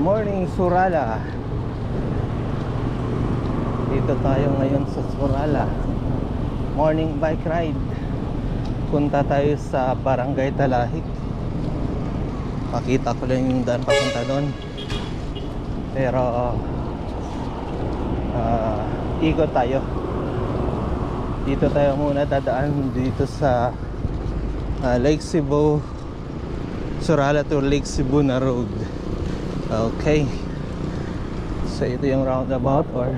morning, Surala. Dito tayo ngayon sa Surala. Morning bike ride. Punta tayo sa Barangay Talahik. Pakita ko lang yung daan papunta doon. Pero ikot tayo. Dito tayo muna dadaan dito sa Lake Cebu, Surala to Lake Cebu na road. Okay. So ito yung roundabout, or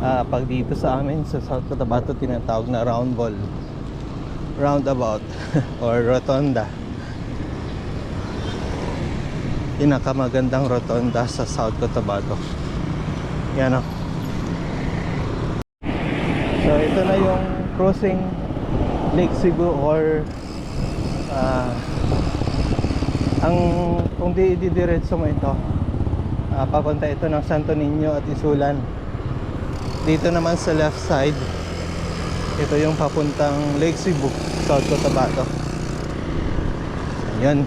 pag dito sa amin sa South Cotabato tinatawag na roundabout or rotonda. Pinakamagandang rotonda sa South Cotabato. Yan o. So ito na yung crossing Lake Cebu, or kung didiretso mo ito, papunta ito ng Santo Niño at Isulan. Dito naman sa left side, ito yung papuntang Lake Cebu, South Cotabato. Ayan,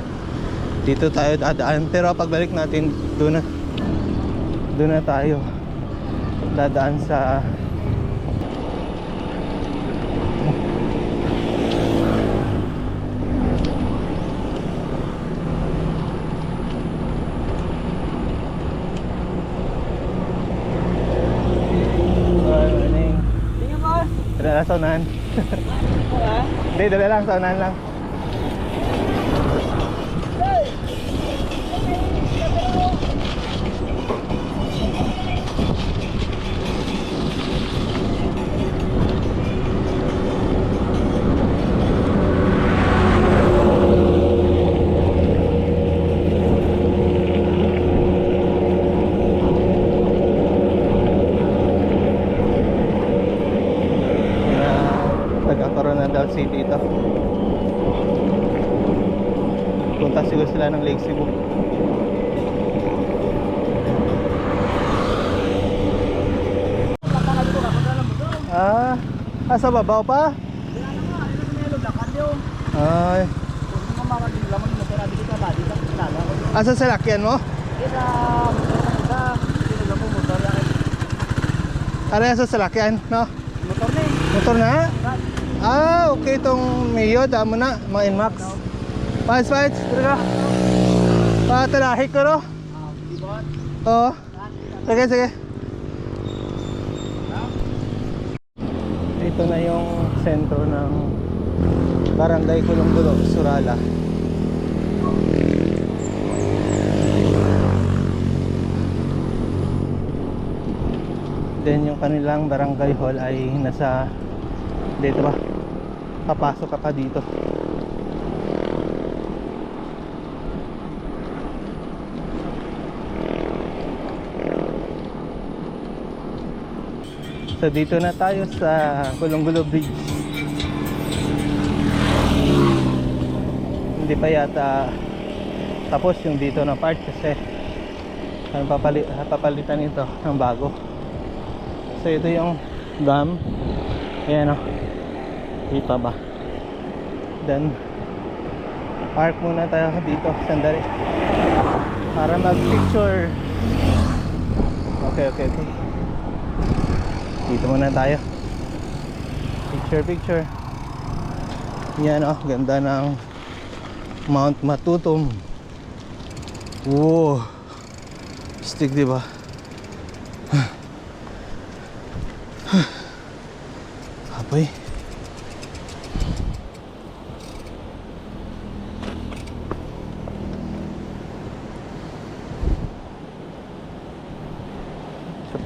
dito tayo dadaan. Pero pagbalik natin, doon na tayo dadaan sa dala lang sa unahan. Hindi, dala lang sa unahan lang. City ito. Punta siguro sila ng Lake Cebu. Sa babaw pa? Ay. Asa sa lakyan mo? Ano sa salakyan, no? Motor na? Okay, itong Mio, damo na, mga Inmax. Fights, talaga. Talahik ko, no? Oo. Sige. Ito na yung sentro ng Barangay Kulong-Gulo, Surala. Then yung kanilang barangay hall ay nasa dito ba? Papasok ka pa dito. So dito na tayo sa Kulong-Gulo Bridge. Hindi pa yata tapos yung dito na part kasi papalitan ito ng bago. So ito yung dam. Ayan o. Dito ba? Then park muna tayo dito sandali para mag picture. Okay. Dito muna tayo. Picture. Yan o, ganda ng Mount Matutum. Wow, stick, diba? Apoy.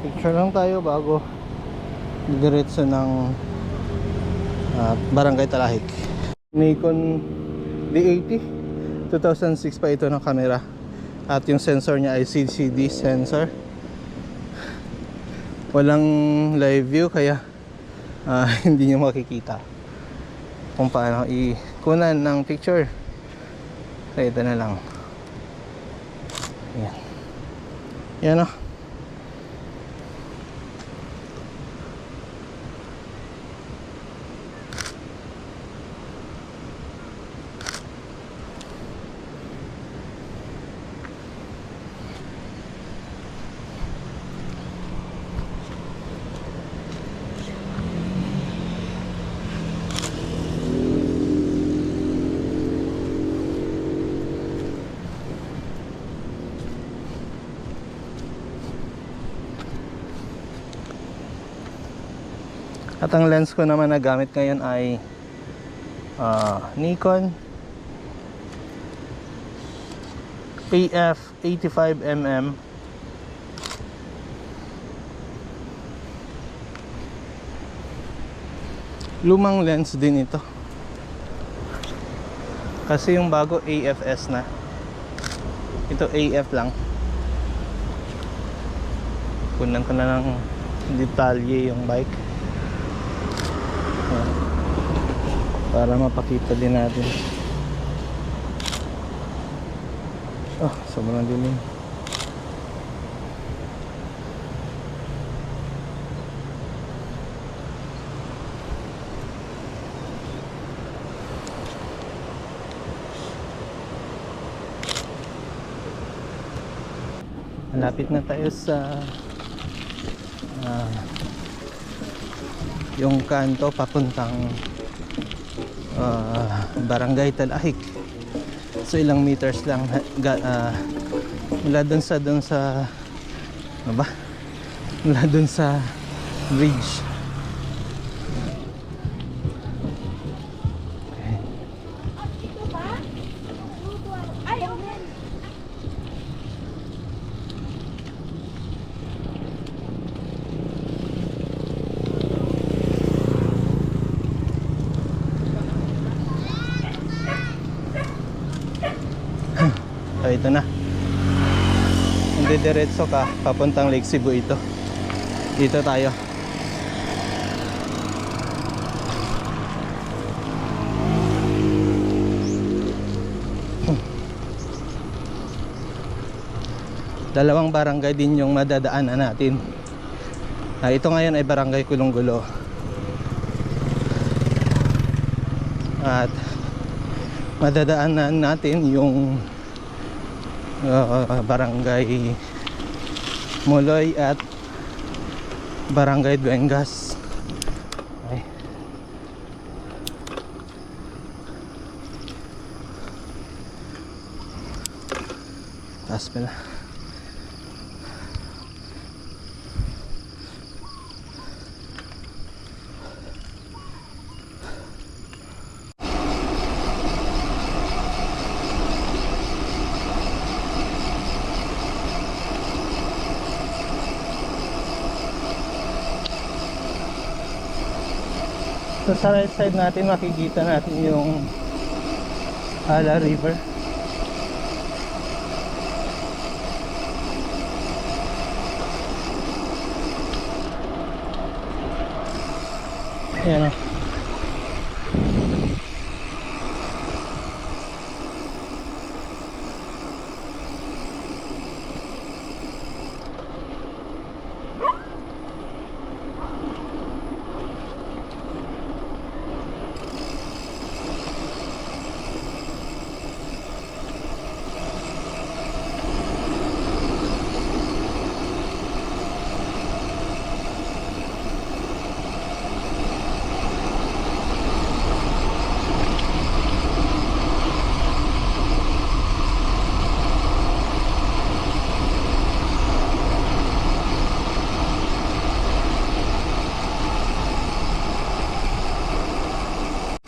Picture lang tayo bago diretso ng Barangay Talahik. Nikon D80 2006 pa ito ng camera, at yung sensor niya ay CCD sensor. Walang live view kaya hindi nyo makikita kung paano ikunan ng picture. So ito na lang. Yan o. At ang lens ko naman na gamit ngayon ay Nikon AF 85mm. Lumang lens din ito. Kasi yung bago AFS na. Ito AF lang. Kunan ko na ng detalye yung bike. Para mapakita din natin. Oh, sobrang dilim. Malapit na tayo sa yung kanto papuntang Barangay Talahik. So ilang meters lang mula dun sa ano ba? Mula dun sa bridge. So ito na. Hindi diretso ka papuntang Lake Cebu ito. Dito tayo. Dalawang barangay din yung madadaanan natin. Ito ngayon ay Barangay Kulonggulo. At madadaanan natin yung Barangay Moloy at Barangay Duengas. Okay. Taas pala. So sa right side natin makikita natin yung Ala River. Ayan o.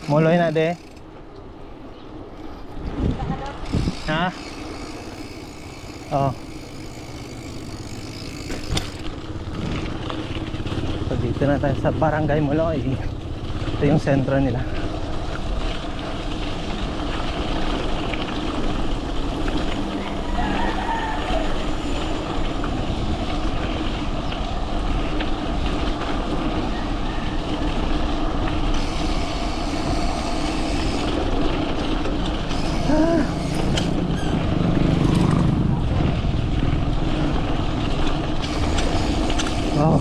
Moloy na de. Ha? Oh. So dito na tayo sa Barangay Moloy. Ito yung sentro nila. Oh.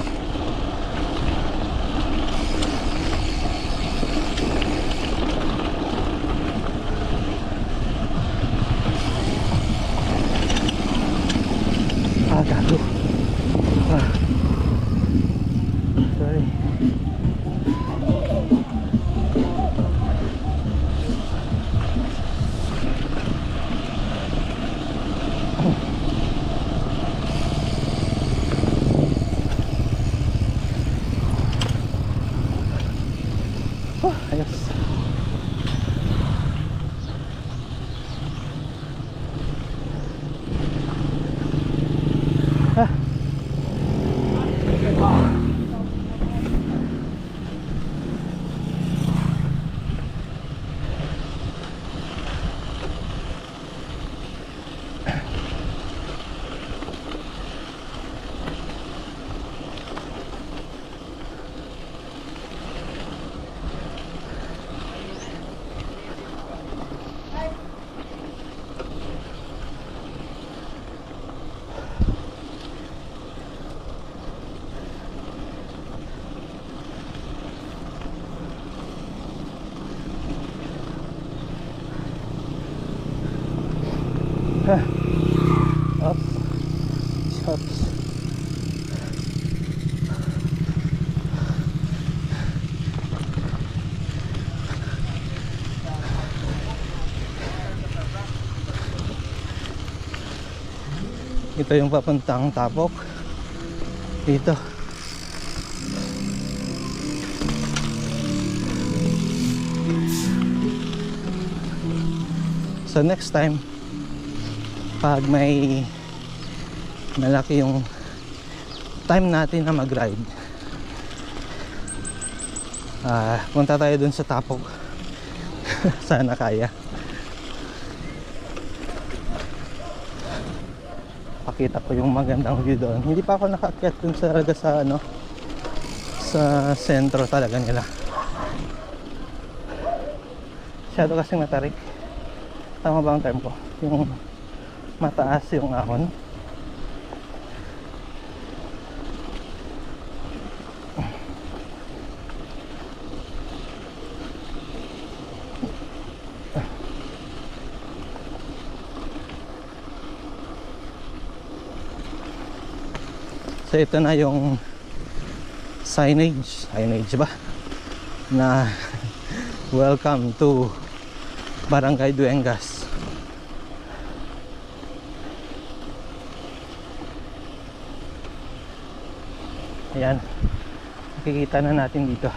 Ah. Up, shops. Ito yung papuntang Tapok. Dito. So next time, pag may malaki yung time natin na mag-ride, punta tayo dun sa Tapok. Sana kaya. Pakita ko yung magandang view doon. Hindi pa ako nakaakyat dun talaga sa ano, sa sentro talaga nila. Masyado kasing matarik. Tama ba ang term ko? Yung mataas yung ahon. So ito na yung signage ba na welcome to Barangay Duengas. Ayan, nakikita na natin dito.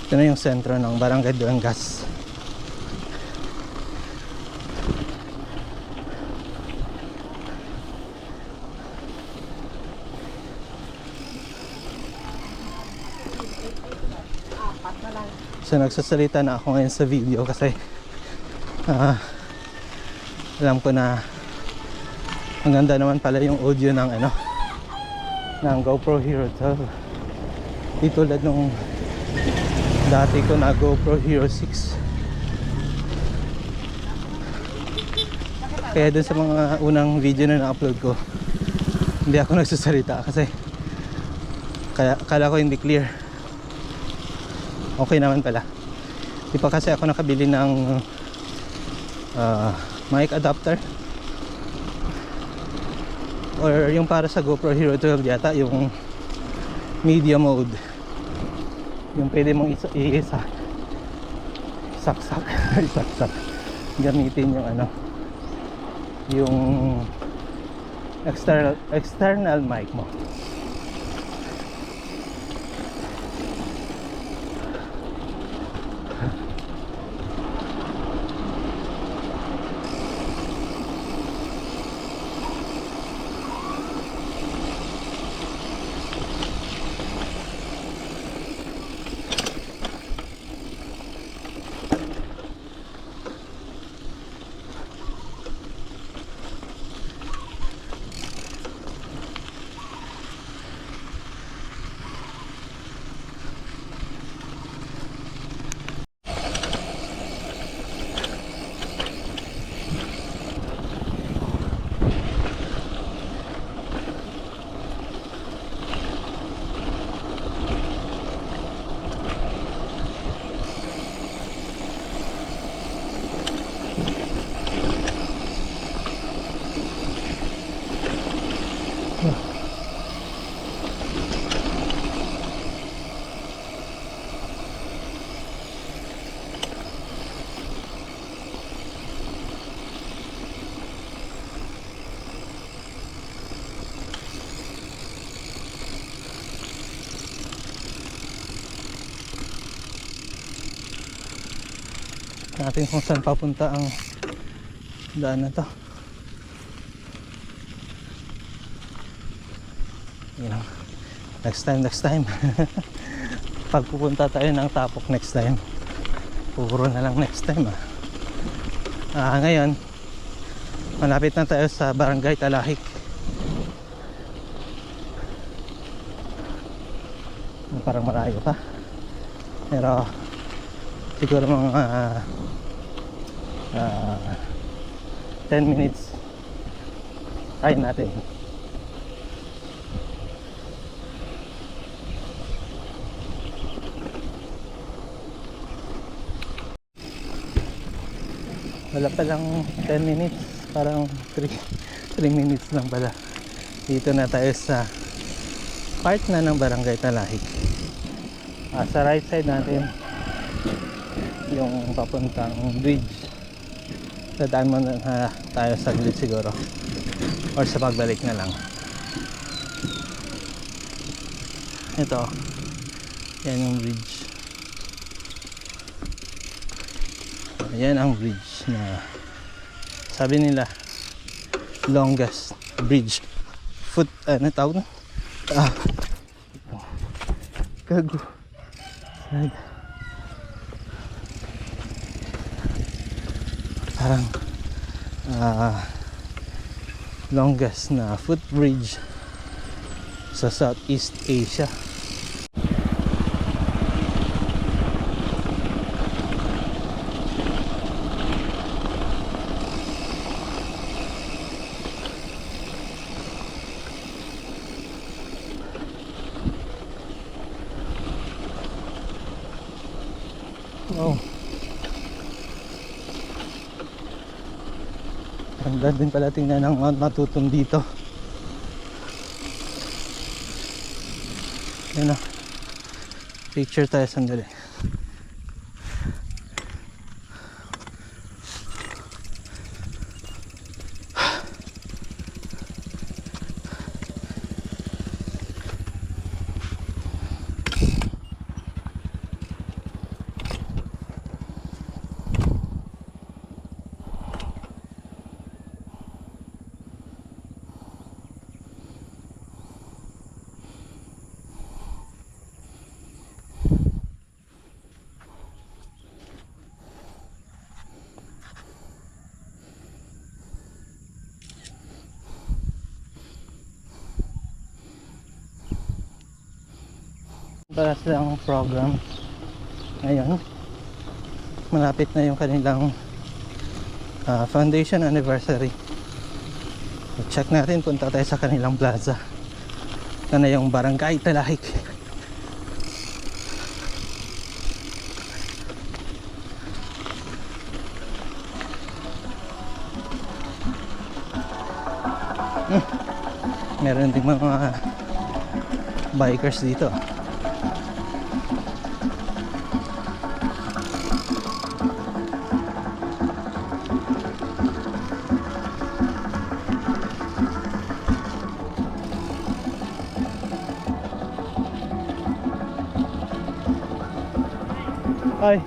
Ito na yung sentro ng Barangay Duengas. So nagsasalita na ako ngayon sa video kasi alam ko na ang ganda naman pala yung audio ng ano, ng GoPro Hero 12. Di tulad nung dati ko na GoPro Hero 6. Kaya dun sa mga unang video na na-upload ko, hindi ako nagsasalita kasi kala ko hindi clear. Okay naman pala. Di pa kasi ako nakabili ng mic adapter. or yung para sa GoPro Hero 12 yata, yung media mode, yung pwede mong saksak saksak gamitin yung ano, yung external mic mo. Natin kung saan papunta ang daan na to. Yan. Next time pag pupunta tayo ng Tapok next time, puro na lang next time ngayon malapit na tayo sa Barangay Talahik. Parang malayo pa, pero siguro mga 10 minutes kaya natin. Wala pa lang 10 minutes, parang 3 minutes lang pala. Dito na tayo sa part na ng Barangay Talahik. Sa right side natin yung papuntang bridge. Dadaan mo na tayo saglit siguro, or sa pagbalik na lang. Ito, yan yung bridge. Yan ang bridge na sabi nila longest bridge ano tawag na? Kago parang longest na footbridge sa Southeast Asia. Oh, ganda din pala tingnan ng Mount Matutum dito. Yan o, picture tayo sandali. Para silang program ngayon, malapit na yung kanilang foundation anniversary. Check natin, punta tayo sa kanilang plaza. Ito na yung Barangay Talahik. Meron din mga bikers dito. Ay.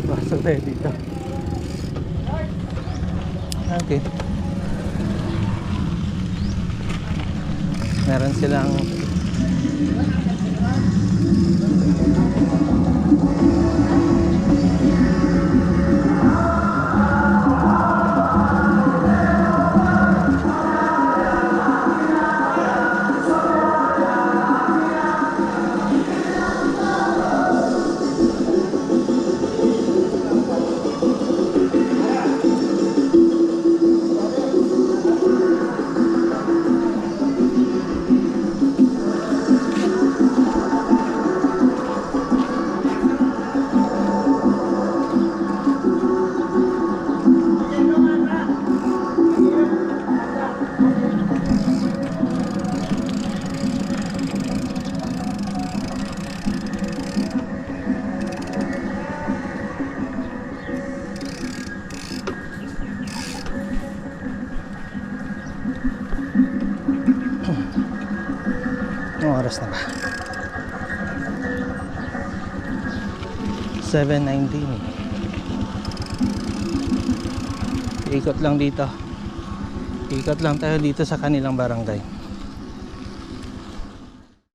Pasok tayo dito. Okay. Meron silang anong oras na ba? 7:19. Ikot lang dito. Ikot lang tayo dito sa kanilang barangay.